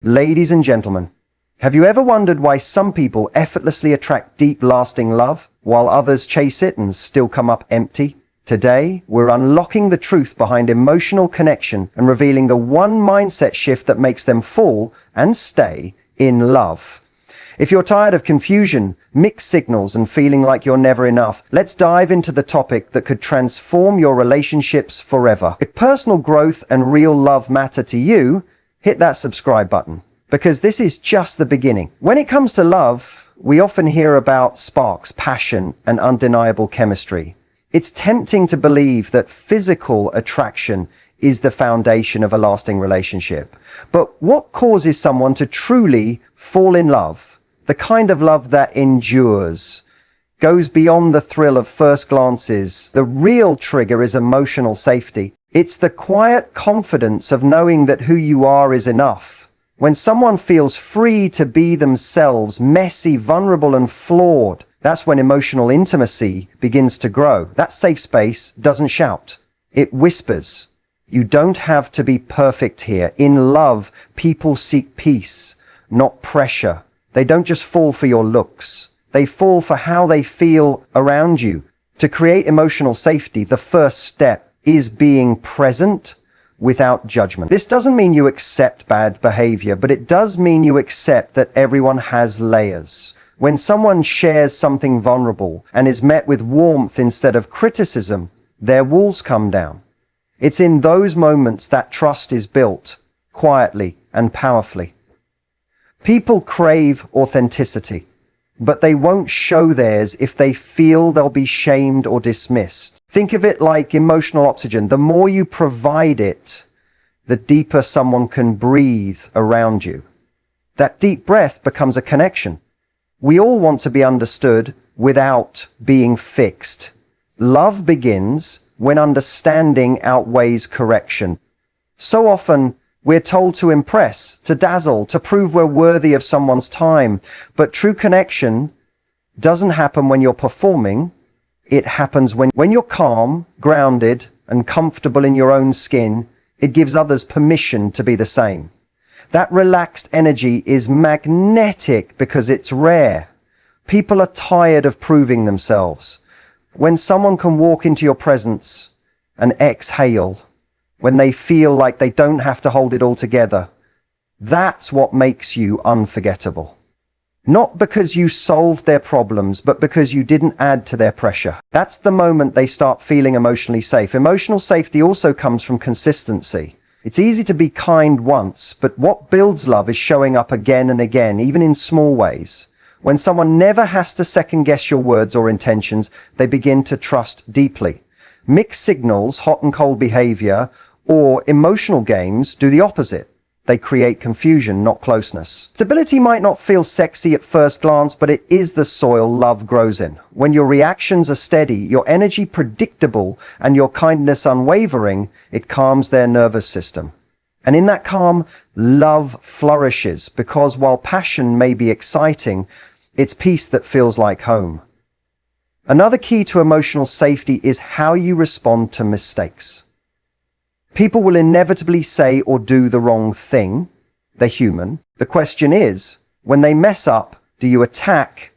Ladies and gentlemen, have you ever wondered why some people effortlessly attract deep, lasting love, while others chase it and still come up empty? Today, we're unlocking the truth behind emotional connection and revealing the one mindset shift that makes them fall and stay in love. If you're tired of confusion, mixed signals, and feeling like you're never enough, let's dive into the topic that could transform your relationships forever. If personal growth and real love matter to you, hit that subscribe button, because this is just the beginning. When it comes to love, we often hear about sparks, passion, and undeniable chemistry. It's tempting to believe that physical attraction is the foundation of a lasting relationship. But what causes someone to truly fall in love? The kind of love that endures, goes beyond the thrill of first glances. The real trigger is emotional safety. It's the quiet confidence of knowing that who you are is enough. When someone feels free to be themselves, messy, vulnerable, and flawed, that's when emotional intimacy begins to grow. That safe space doesn't shout. It whispers. You don't have to be perfect here. In love, people seek peace, not pressure. They don't just fall for your looks. They fall for how they feel around you. To create emotional safety, the first step is being present without judgment. This doesn't mean you accept bad behavior, but it does mean you accept that everyone has layers. When someone shares something vulnerable and is met with warmth instead of criticism, their walls come down. It's in those moments that trust is built, quietly and powerfully. People crave authenticity, but they won't show theirs if they feel they'll be shamed or dismissed. Think of it like emotional oxygen. The more you provide it, the deeper someone can breathe around you. That deep breath becomes a connection. We all want to be understood without being fixed. Love begins when understanding outweighs correction. So often, we're told to impress, to dazzle, to prove we're worthy of someone's time. But true connection doesn't happen when you're performing. It happens when you're calm, grounded, and comfortable in your own skin. It gives others permission to be the same. That relaxed energy is magnetic because it's rare. People are tired of proving themselves. When someone can walk into your presence and exhale, when they feel like they don't have to hold it all together, that's what makes you unforgettable. Not because you solved their problems, but because you didn't add to their pressure. That's the moment they start feeling emotionally safe. Emotional safety also comes from consistency. It's easy to be kind once, but what builds love is showing up again and again, even in small ways. When someone never has to second guess your words or intentions, they begin to trust deeply. Mixed signals, hot and cold behavior, or emotional games do the opposite. They create confusion, not closeness. Stability might not feel sexy at first glance, but it is the soil love grows in. When your reactions are steady, your energy predictable, and your kindness unwavering, it calms their nervous system. And in that calm, love flourishes, because while passion may be exciting, it's peace that feels like home. Another key to emotional safety is how you respond to mistakes. People will inevitably say or do the wrong thing. They're human. The question is, when they mess up, do you attack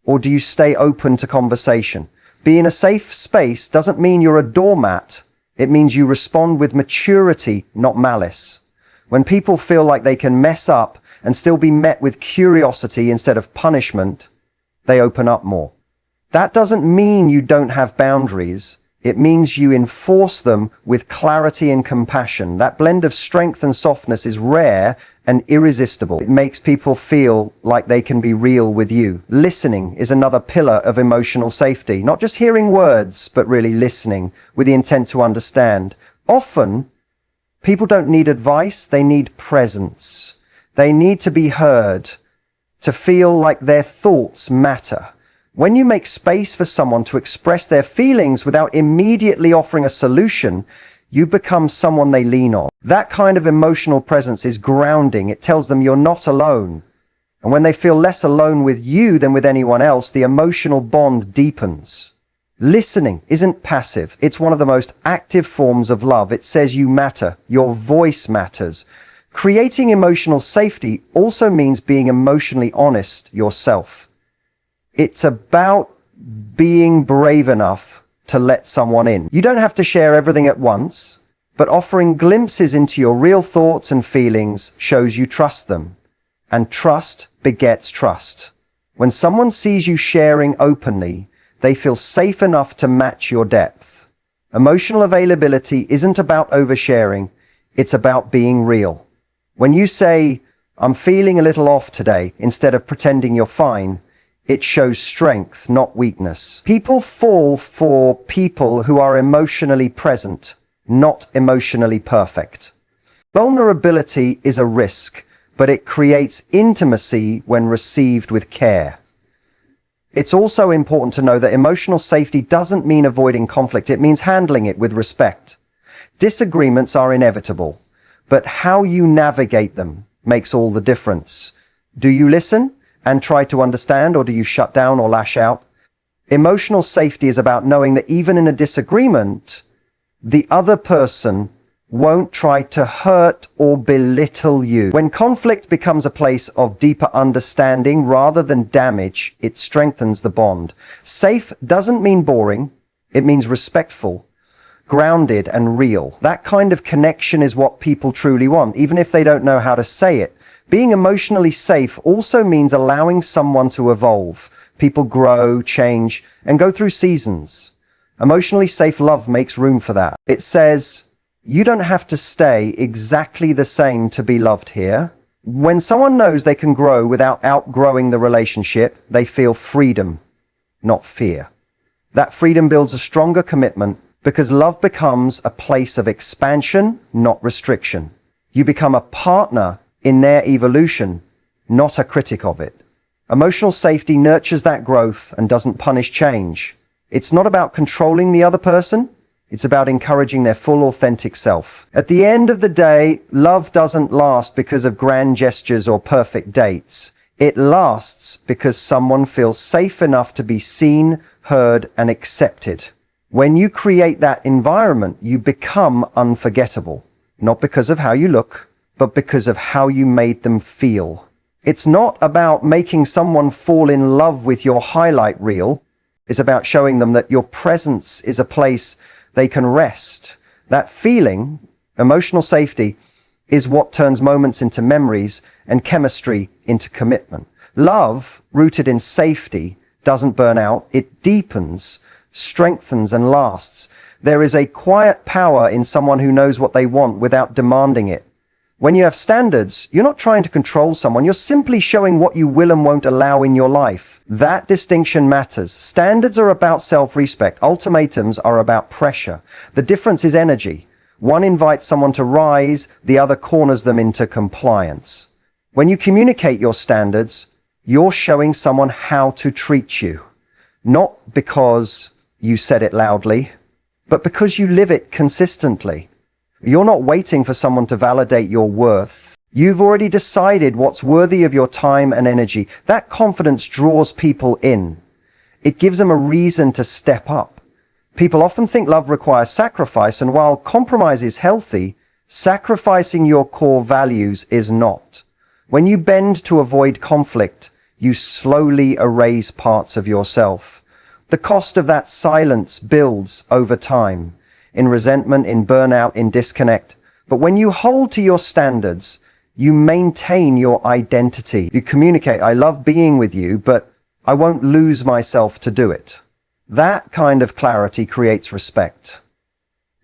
or do you stay open to conversation? Being a safe space doesn't mean you're a doormat. It means you respond with maturity, not malice. When people feel like they can mess up and still be met with curiosity instead of punishment, they open up more. That doesn't mean you don't have boundaries. It means you enforce them with clarity and compassion. That blend of strength and softness is rare and irresistible. It makes people feel like they can be real with you. Listening is another pillar of emotional safety. Not just hearing words, but really listening with the intent to understand. Often, people don't need advice, they need presence. They need to be heard, to feel like their thoughts matter. When you make space for someone to express their feelings without immediately offering a solution, you become someone they lean on. That kind of emotional presence is grounding. It tells them you're not alone. And when they feel less alone with you than with anyone else, the emotional bond deepens. Listening isn't passive. It's one of the most active forms of love. It says you matter. Your voice matters. Creating emotional safety also means being emotionally honest yourself. It's about being brave enough to let someone in. You don't have to share everything at once, but offering glimpses into your real thoughts and feelings shows you trust them. And trust begets trust. When someone sees you sharing openly, they feel safe enough to match your depth. Emotional availability isn't about oversharing, it's about being real. When you say, "I'm feeling a little off today," instead of pretending you're fine, it shows strength, not weakness. People fall for people who are emotionally present, not emotionally perfect. Vulnerability is a risk, but it creates intimacy when received with care. It's also important to know that emotional safety doesn't mean avoiding conflict, it means handling it with respect. Disagreements are inevitable, but how you navigate them makes all the difference. Do you listen and try to understand, or do you shut down or lash out? Emotional safety is about knowing that even in a disagreement, the other person won't try to hurt or belittle you. When conflict becomes a place of deeper understanding rather than damage, it strengthens the bond. Safe doesn't mean boring, it means respectful, grounded and real. That kind of connection is what people truly want, even if they don't know how to say it. Being emotionally safe also means allowing someone to evolve. People grow, change, and go through seasons. Emotionally safe love makes room for that. It says, you don't have to stay exactly the same to be loved here. When someone knows they can grow without outgrowing the relationship, they feel freedom, not fear. That freedom builds a stronger commitment because love becomes a place of expansion, not restriction. You become a partner in their evolution, not a critic of it. Emotional safety nurtures that growth and doesn't punish change. It's not about controlling the other person. It's about encouraging their full, authentic self. At the end of the day, love doesn't last because of grand gestures or perfect dates. It lasts because someone feels safe enough to be seen, heard, and accepted. When you create that environment, you become unforgettable. Not because of how you look, but because of how you made them feel. It's not about making someone fall in love with your highlight reel. It's about showing them that your presence is a place they can rest. That feeling, emotional safety, is what turns moments into memories and chemistry into commitment. Love, rooted in safety, doesn't burn out. It deepens, strengthens, and lasts. There is a quiet power in someone who knows what they want without demanding it. When you have standards, you're not trying to control someone, you're simply showing what you will and won't allow in your life. That distinction matters. Standards are about self-respect. Ultimatums are about pressure. The difference is energy. One invites someone to rise, the other corners them into compliance. When you communicate your standards, you're showing someone how to treat you. Not because you said it loudly, but because you live it consistently. You're not waiting for someone to validate your worth. You've already decided what's worthy of your time and energy. That confidence draws people in. It gives them a reason to step up. People often think love requires sacrifice, and while compromise is healthy, sacrificing your core values is not. When you bend to avoid conflict, you slowly erase parts of yourself. The cost of that silence builds over time. In resentment, in burnout, in disconnect. But when you hold to your standards, you maintain your identity. You communicate, I love being with you, but I won't lose myself to do it. That kind of clarity creates respect.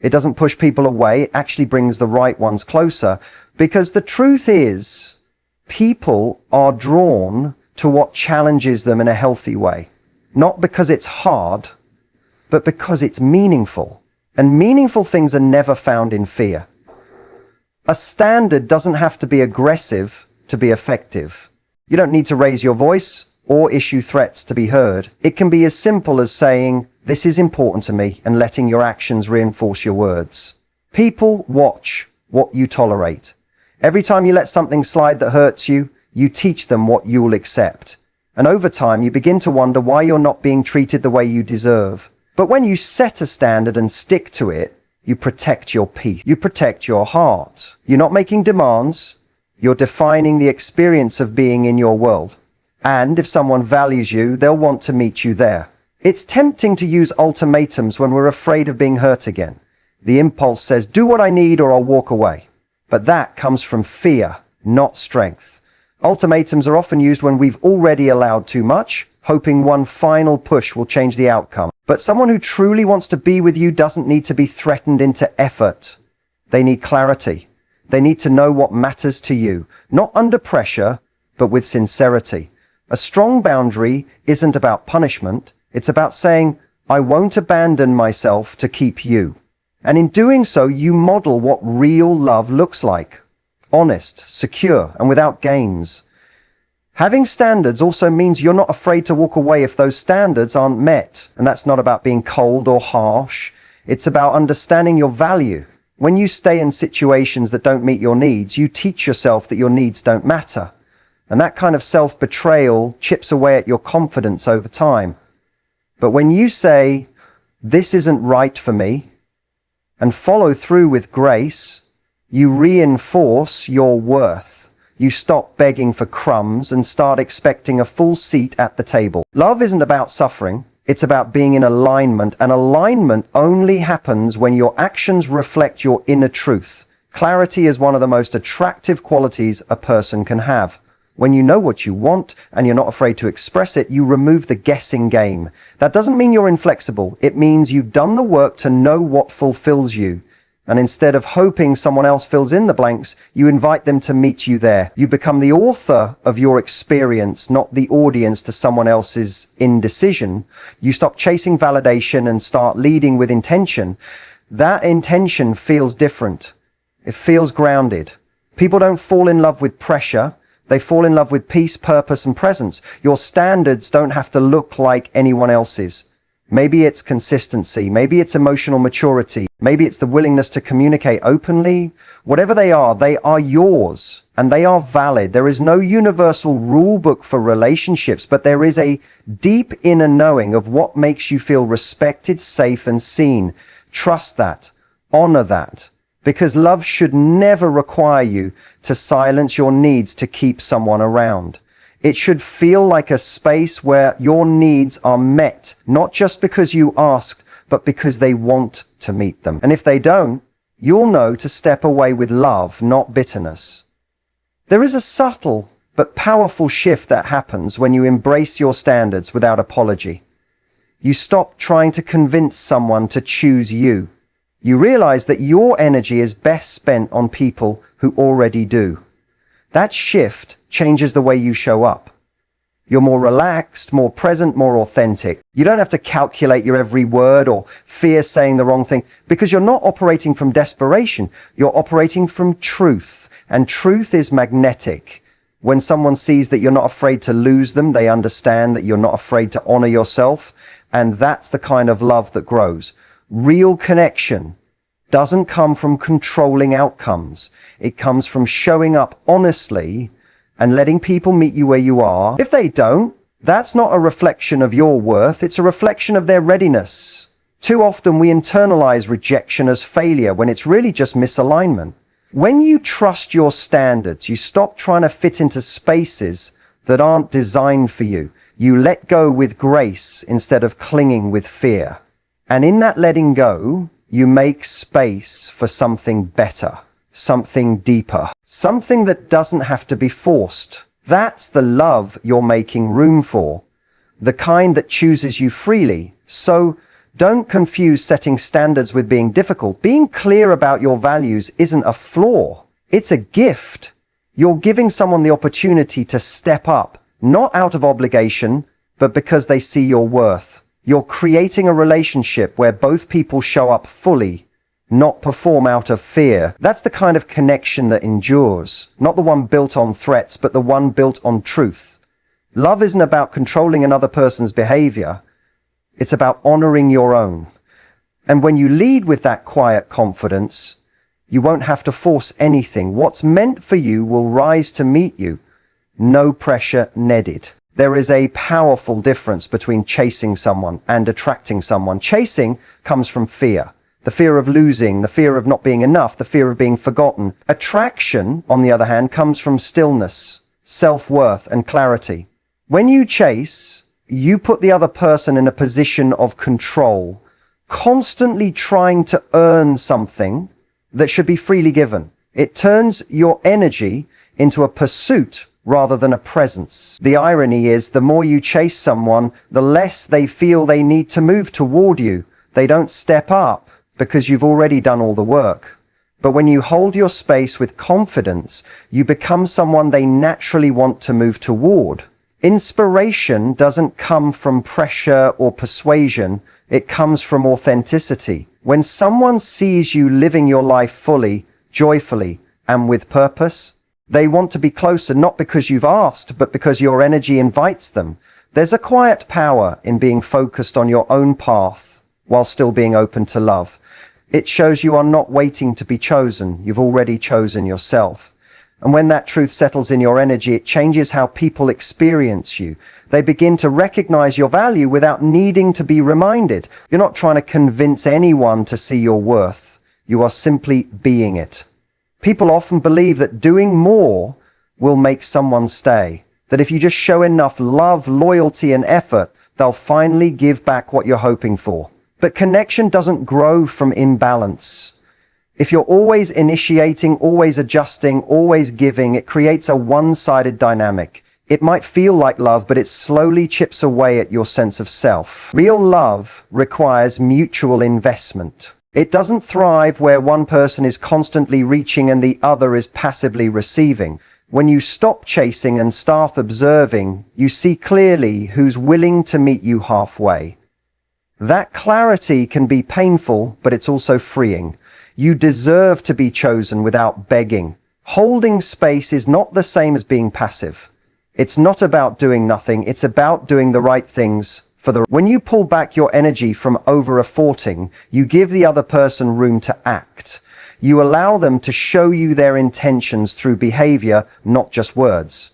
It doesn't push people away, it actually brings the right ones closer, because the truth is, people are drawn to what challenges them in a healthy way. Not because it's hard, but because it's meaningful. And meaningful things are never found in fear. A standard doesn't have to be aggressive to be effective. You don't need to raise your voice or issue threats to be heard. It can be as simple as saying, "This is important to me," and letting your actions reinforce your words. People watch what you tolerate. Every time you let something slide that hurts you, you teach them what you'll accept. And over time, you begin to wonder why you're not being treated the way you deserve. But when you set a standard and stick to it, you protect your peace. You protect your heart. You're not making demands, You're defining the experience of being in your world. And if someone values you, they'll want to meet you there. It's tempting to use ultimatums when we're afraid of being hurt again. The impulse says, do what I need or I'll walk away. But that comes from fear, not strength. Ultimatums are often used when we've already allowed too much, hoping one final push will change the outcome. But someone who truly wants to be with you doesn't need to be threatened into effort. They need clarity. They need to know what matters to you, not under pressure, but with sincerity. A strong boundary isn't about punishment. It's about saying, I won't abandon myself to keep you. And in doing so, you model what real love looks like. Honest, secure, and without games. Having standards also means you're not afraid to walk away if those standards aren't met. And that's not about being cold or harsh. It's about understanding your value. When you stay in situations that don't meet your needs, you teach yourself that your needs don't matter. And that kind of self-betrayal chips away at your confidence over time. But when you say, this isn't right for me, and follow through with grace, you reinforce your worth. You stop begging for crumbs and start expecting a full seat at the table. Love isn't about suffering. It's about being in alignment, and alignment only happens when your actions reflect your inner truth. Clarity is one of the most attractive qualities a person can have. When you know what you want and you're not afraid to express it, you remove the guessing game. That doesn't mean you're inflexible. It means you've done the work to know what fulfills you. And instead of hoping someone else fills in the blanks, you invite them to meet you there. You become the author of your experience, not the audience to someone else's indecision. You stop chasing validation and start leading with intention. That intention feels different. It feels grounded. People don't fall in love with pressure. They fall in love with peace, purpose, and presence. Your standards don't have to look like anyone else's. Maybe it's consistency. Maybe it's emotional maturity. Maybe it's the willingness to communicate openly. Whatever they are yours, and they are valid. There is no universal rule book for relationships, but there is a deep inner knowing of what makes you feel respected, safe, and seen. Trust that. Honor that. Because love should never require you to silence your needs to keep someone around. It should feel like a space where your needs are met, not just because you asked, but because they want to meet them. And if they don't, you'll know to step away with love, not bitterness. There is a subtle but powerful shift that happens when you embrace your standards without apology. You stop trying to convince someone to choose you. You realize that your energy is best spent on people who already do. That shift changes the way you show up. You're more relaxed, more present, more authentic. You don't have to calculate your every word or fear saying the wrong thing, because you're not operating from desperation. You're operating from truth, and truth is magnetic. When someone sees that you're not afraid to lose them, they understand that you're not afraid to honor yourself, and that's the kind of love that grows. Real connection doesn't come from controlling outcomes. It comes from showing up honestly and letting people meet you where you are. If they don't, that's not a reflection of your worth. It's a reflection of their readiness. Too often we internalize rejection as failure when it's really just misalignment. When you trust your standards, you stop trying to fit into spaces that aren't designed for you. You let go with grace instead of clinging with fear. And in that letting go, you make space for something better, something deeper, something that doesn't have to be forced. That's the love you're making room for, the kind that chooses you freely. So don't confuse setting standards with being difficult. Being clear about your values isn't a flaw. It's a gift. You're giving someone the opportunity to step up, not out of obligation, but because they see your worth. You're creating a relationship where both people show up fully, not perform out of fear. That's the kind of connection that endures, not the one built on threats, but the one built on truth. Love isn't about controlling another person's behavior. It's about honoring your own. And when you lead with that quiet confidence, you won't have to force anything. What's meant for you will rise to meet you. No pressure needed. There is a powerful difference between chasing someone and attracting someone. Chasing comes from fear. The fear of losing, the fear of not being enough, the fear of being forgotten. Attraction, on the other hand, comes from stillness, self-worth, and clarity. When you chase, you put the other person in a position of control, constantly trying to earn something that should be freely given. It turns your energy into a pursuit rather than a presence. The irony is, the more you chase someone, the less they feel they need to move toward you. They don't step up because you've already done all the work. But when you hold your space with confidence, you become someone they naturally want to move toward. Inspiration doesn't come from pressure or persuasion. It comes from authenticity. When someone sees you living your life fully, joyfully, and with purpose, they want to be closer, not because you've asked, but because your energy invites them. There's a quiet power in being focused on your own path while still being open to love. It shows you are not waiting to be chosen. You've already chosen yourself. And when that truth settles in your energy, it changes how people experience you. They begin to recognize your value without needing to be reminded. You're not trying to convince anyone to see your worth. You are simply being it. People often believe that doing more will make someone stay. That if you just show enough love, loyalty, and effort, they'll finally give back what you're hoping for. But connection doesn't grow from imbalance. If you're always initiating, always adjusting, always giving, it creates a one-sided dynamic. It might feel like love, but it slowly chips away at your sense of self. Real love requires mutual investment. It doesn't thrive where one person is constantly reaching and the other is passively receiving. When you stop chasing and start observing, you see clearly who's willing to meet you halfway. That clarity can be painful, but it's also freeing. You deserve to be chosen without begging. Holding space is not the same as being passive. It's not about doing nothing. It's about doing the right things for the... When you pull back your energy from over-efforting, you give the other person room to act. You allow them to show you their intentions through behavior, not just words.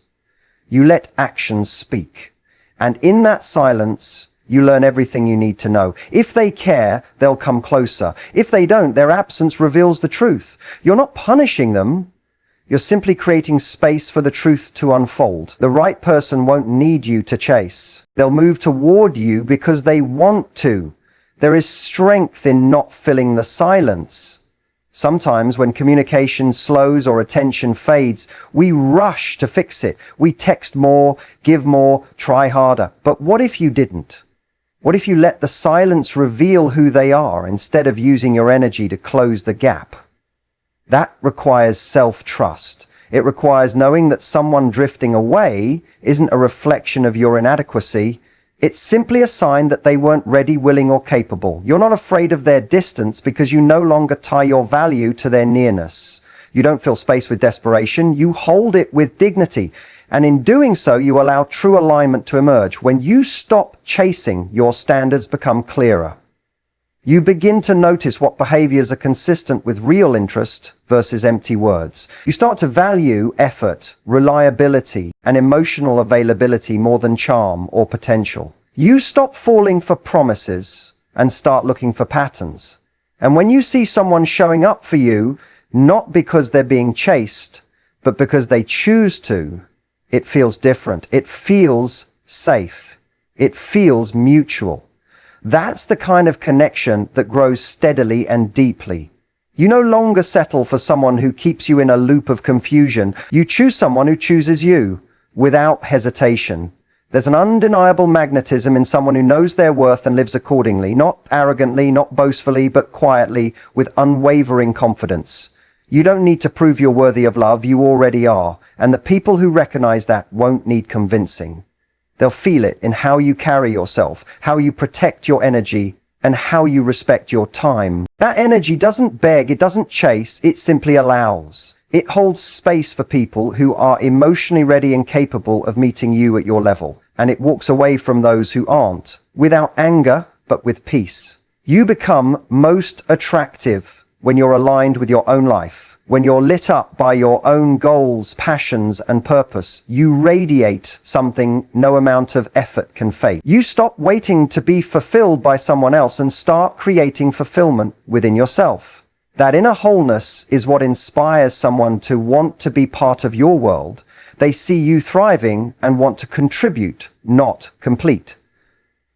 You let actions speak. And in that silence, you learn everything you need to know. If they care, they'll come closer. If they don't, their absence reveals the truth. You're not punishing them. You're simply creating space for the truth to unfold. The right person won't need you to chase. They'll move toward you because they want to. There is strength in not filling the silence. Sometimes when communication slows or attention fades, we rush to fix it. We text more, give more, try harder. But what if you didn't? What if you let the silence reveal who they are instead of using your energy to close the gap? That requires self-trust. It requires knowing that someone drifting away isn't a reflection of your inadequacy. It's simply a sign that they weren't ready, willing, or capable. You're not afraid of their distance because you no longer tie your value to their nearness. You don't fill space with desperation. You hold it with dignity. And in doing so, you allow true alignment to emerge. When you stop chasing, your standards become clearer. You begin to notice what behaviors are consistent with real interest versus empty words. You start to value effort, reliability, and emotional availability more than charm or potential. You stop falling for promises and start looking for patterns. And when you see someone showing up for you, not because they're being chased, but because they choose to, it feels different. It feels safe. It feels mutual. That's the kind of connection that grows steadily and deeply. You no longer settle for someone who keeps you in a loop of confusion. You choose someone who chooses you without hesitation. There's an undeniable magnetism in someone who knows their worth and lives accordingly, not arrogantly, not boastfully, but quietly, with unwavering confidence. You don't need to prove you're worthy of love. You already are. And the people who recognize that won't need convincing. They'll feel it in how you carry yourself, how you protect your energy, and how you respect your time. That energy doesn't beg, it doesn't chase, it simply allows. It holds space for people who are emotionally ready and capable of meeting you at your level. And it walks away from those who aren't, without anger, but with peace. You become most attractive when you're aligned with your own life. When you're lit up by your own goals, passions, and purpose, you radiate something no amount of effort can fake. You stop waiting to be fulfilled by someone else and start creating fulfillment within yourself. That inner wholeness is what inspires someone to want to be part of your world. They see you thriving and want to contribute, not complete.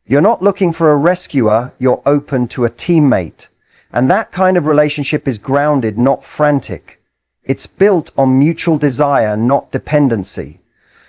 You're not looking for a rescuer, you're open to a teammate. And that kind of relationship is grounded, not frantic. It's built on mutual desire, not dependency.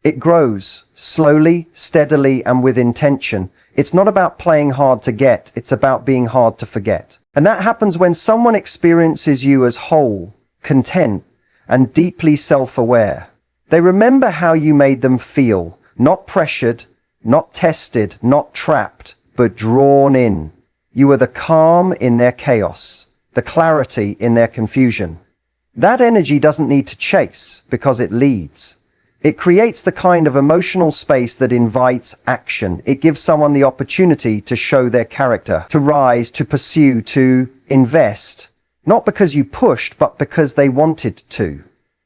It grows slowly, steadily, and with intention. It's not about playing hard to get, it's about being hard to forget. And that happens when someone experiences you as whole, content, and deeply self-aware. They remember how you made them feel, not pressured, not tested, not trapped, but drawn in. You were the calm in their chaos, the clarity in their confusion. That energy doesn't need to chase because it leads. It creates the kind of emotional space that invites action. It gives someone the opportunity to show their character, to rise, to pursue, to invest, not because you pushed, but because they wanted to.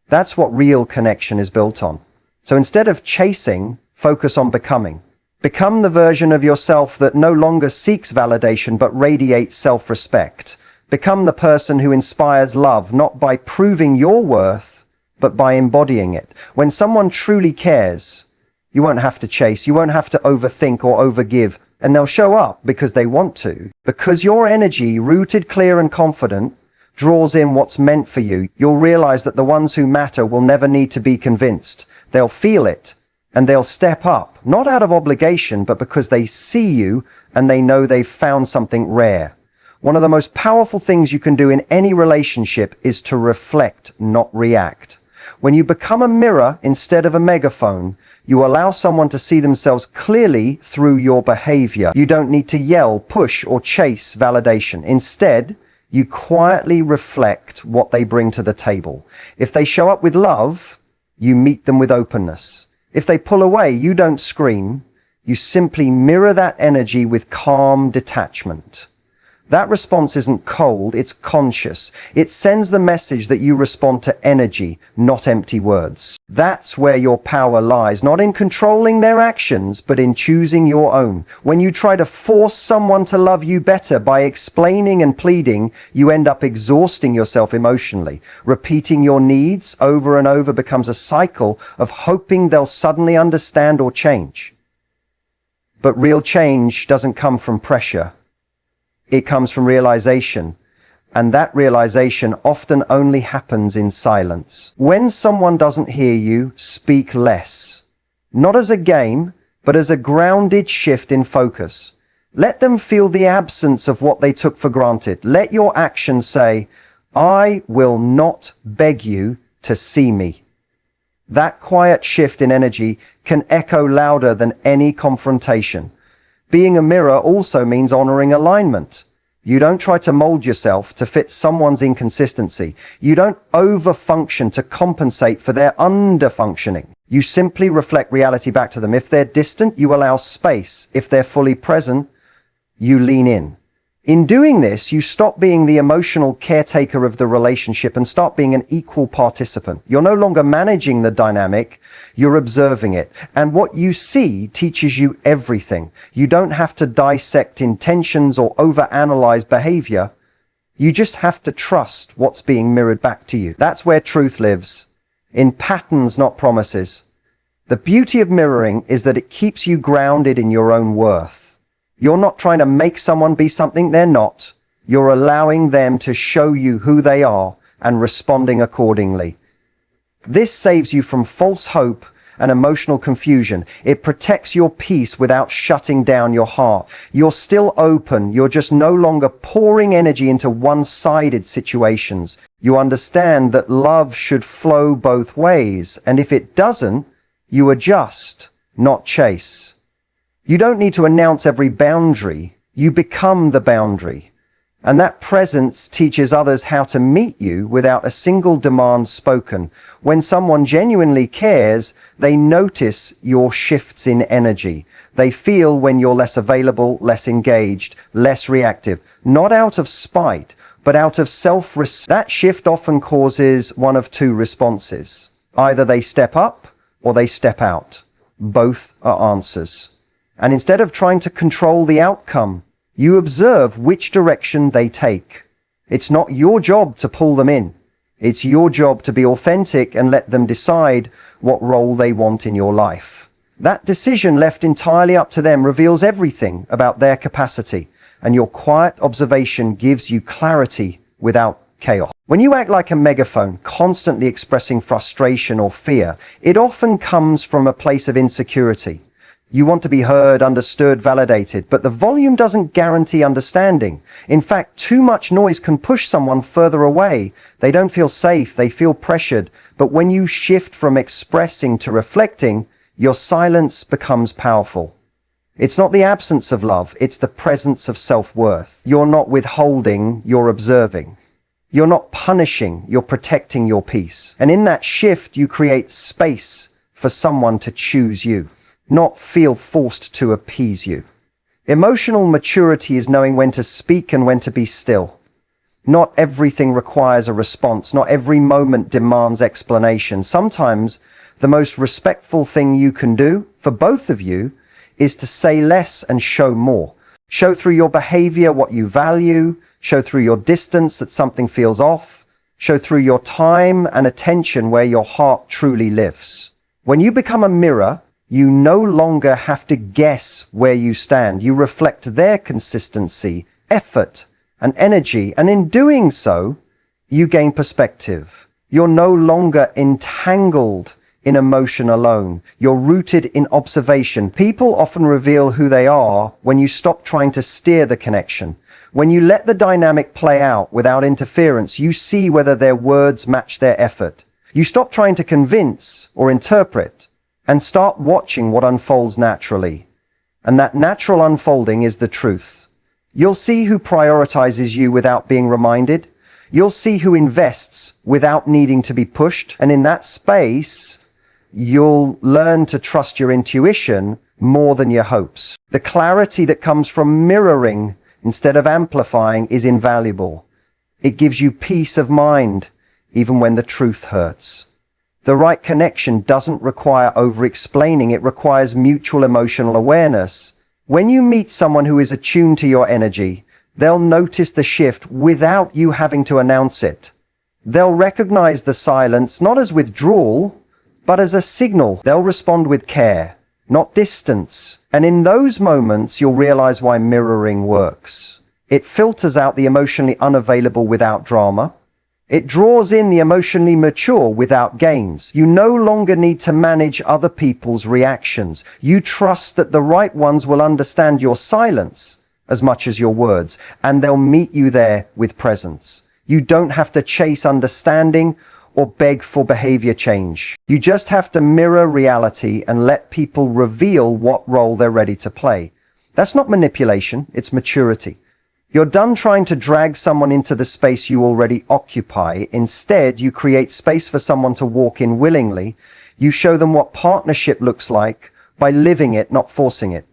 That's what real connection is built on. So instead of chasing, focus on becoming. Become the version of yourself that no longer seeks validation but radiates self-respect. Become the person who inspires love, not by proving your worth, but by embodying it. When someone truly cares, you won't have to chase, you won't have to overthink or overgive, and they'll show up because they want to. Because your energy, rooted, clear, and confident, draws in what's meant for you. You'll realize that the ones who matter will never need to be convinced. They'll feel it. And they'll step up, not out of obligation, but because they see you and they know they've found something rare. One of the most powerful things you can do in any relationship is to reflect, not react. When you become a mirror instead of a megaphone, you allow someone to see themselves clearly through your behavior. You don't need to yell, push, or chase validation. Instead, you quietly reflect what they bring to the table. If they show up with love, you meet them with openness. If they pull away, you don't scream. You simply mirror that energy with calm detachment. That response isn't cold, it's conscious. It sends the message that you respond to energy, not empty words. That's where your power lies, not in controlling their actions, but in choosing your own. When you try to force someone to love you better by explaining and pleading, you end up exhausting yourself emotionally. Repeating your needs over and over becomes a cycle of hoping they'll suddenly understand or change. But real change doesn't come from pressure. It comes from realization, and that realization often only happens in silence. When someone doesn't hear you, speak less. Not as a game, but as a grounded shift in focus. Let them feel the absence of what they took for granted. Let your actions say, "I will not beg you to see me." That quiet shift in energy can echo louder than any confrontation. Being a mirror also means honoring alignment. You don't try to mold yourself to fit someone's inconsistency. You don't over-function to compensate for their under-functioning. You simply reflect reality back to them. If they're distant, you allow space. If they're fully present, you lean in. In doing this, you stop being the emotional caretaker of the relationship and start being an equal participant. You're no longer managing the dynamic, you're observing it. And what you see teaches you everything. You don't have to dissect intentions or overanalyze behavior. You just have to trust what's being mirrored back to you. That's where truth lives, in patterns, not promises. The beauty of mirroring is that it keeps you grounded in your own worth. You're not trying to make someone be something they're not. You're allowing them to show you who they are and responding accordingly. This saves you from false hope and emotional confusion. It protects your peace without shutting down your heart. You're still open. You're just no longer pouring energy into one-sided situations. You understand that love should flow both ways. And if it doesn't, you adjust, not chase. You don't need to announce every boundary. You become the boundary. And that presence teaches others how to meet you without a single demand spoken. When someone genuinely cares, they notice your shifts in energy. They feel when you're less available, less engaged, less reactive. Not out of spite, but out of self-respect. That shift often causes one of two responses. Either they step up or they step out. Both are answers. And instead of trying to control the outcome, you observe which direction they take. It's not your job to pull them in. It's your job to be authentic and let them decide what role they want in your life. That decision, left entirely up to them, reveals everything about their capacity, and your quiet observation gives you clarity without chaos. When you act like a megaphone, constantly expressing frustration or fear, it often comes from a place of insecurity. You want to be heard, understood, validated, but the volume doesn't guarantee understanding. In fact, too much noise can push someone further away. They don't feel safe, they feel pressured. But when you shift from expressing to reflecting, your silence becomes powerful. It's not the absence of love, it's the presence of self-worth. You're not withholding, you're observing. You're not punishing, you're protecting your peace. And in that shift, you create space for someone to choose you, not feel forced to appease you. Emotional maturity is knowing when to speak and when to be still. Not everything requires a response. Not every moment demands explanation. Sometimes the most respectful thing you can do for both of you is to say less and show more. Show through your behavior what you value. Show through your distance that something feels off. Show through your time and attention where your heart truly lives. When you become a mirror, you no longer have to guess where you stand. You reflect their consistency, effort, and energy, and in doing so, you gain perspective. You're no longer entangled in emotion alone. You're rooted in observation. People often reveal who they are when you stop trying to steer the connection. When you let the dynamic play out without interference, you see whether their words match their effort. You stop trying to convince or interpret and start watching what unfolds naturally. And that natural unfolding is the truth. You'll see who prioritizes you without being reminded. You'll see who invests without needing to be pushed. And in that space, you'll learn to trust your intuition more than your hopes. The clarity that comes from mirroring instead of amplifying is invaluable. It gives you peace of mind, even when the truth hurts. The right connection doesn't require over-explaining, it requires mutual emotional awareness. When you meet someone who is attuned to your energy, they'll notice the shift without you having to announce it. They'll recognize the silence not as withdrawal, but as a signal. They'll respond with care, not distance. And in those moments, you'll realize why mirroring works. It filters out the emotionally unavailable without drama. It draws in the emotionally mature without games. You no longer need to manage other people's reactions. You trust that the right ones will understand your silence as much as your words, and they'll meet you there with presence. You don't have to chase understanding or beg for behavior change. You just have to mirror reality and let people reveal what role they're ready to play. That's not manipulation, it's maturity. You're done trying to drag someone into the space you already occupy. Instead, you create space for someone to walk in willingly. You show them what partnership looks like by living it, not forcing it.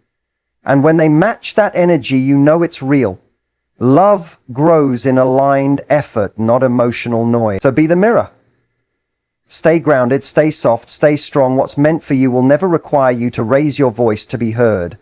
And when they match that energy, you know it's real. Love grows in aligned effort, not emotional noise. So be the mirror. Stay grounded, stay soft, stay strong. What's meant for you will never require you to raise your voice to be heard.